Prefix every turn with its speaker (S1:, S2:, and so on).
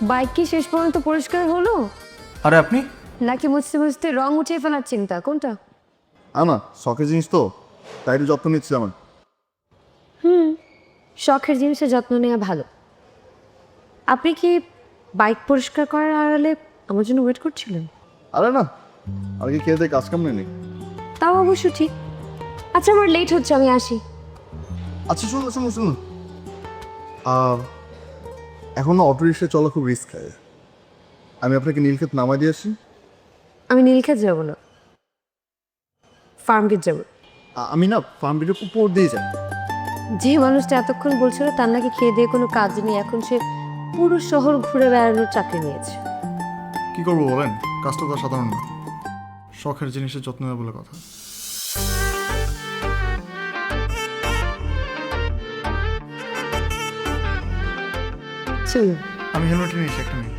S1: Bike কি শেষ পর্যন্ত পরিষ্কার হলো
S2: আরে আপনি
S1: নাকি মুছতে মুছতে রং উঠিয়ে ফেলার চিন্তা কোনটা?
S3: আমার শখের জিনিস তো, তাই একটু যত্ন নিচ্ছি আমার।
S1: শখের জিনিসের যত্ন নেওয়া ভালো। আপনি কি বাইক পরিষ্কার করার আড়ালে আমার জন্য ওয়েট করছিলেন?
S3: আরে না, আর কি খেয়ে দিয়ে কাজ কাম নেই।
S1: তাও অবশ্য ঠিক। আচ্ছা আমার লেট হচ্ছে, আমি আসি।
S3: আচ্ছা শুনুন শুনুন শুনুন, এখনো অটো রিক্সায় চলা খুব রিস্ক হয়। আমি আপনাকে নীলক্ষেত নামাই দিয়ে আসি।
S1: আমি নীলক্ষেত যাবো না, ফার্ম গেট যাবো।
S3: আমি না ফার্ম বিটের উপর দিয়ে যাই।
S1: যে মানুষটা এতক্ষণ বলছিল তার নাকি খেয়ে দিয়ে কোনো কাজ নেই, এখন সে পুরো শহর ঘুরে বেড়ানোর চাকরি নিয়েছে।
S2: কি করবো বলেন, কাজটা তো সাধারণ না, শখের জিনিসের যত্ন নেওয়া বলে কথা। আমি হেলমেট নিয়েছি, একটা নেই।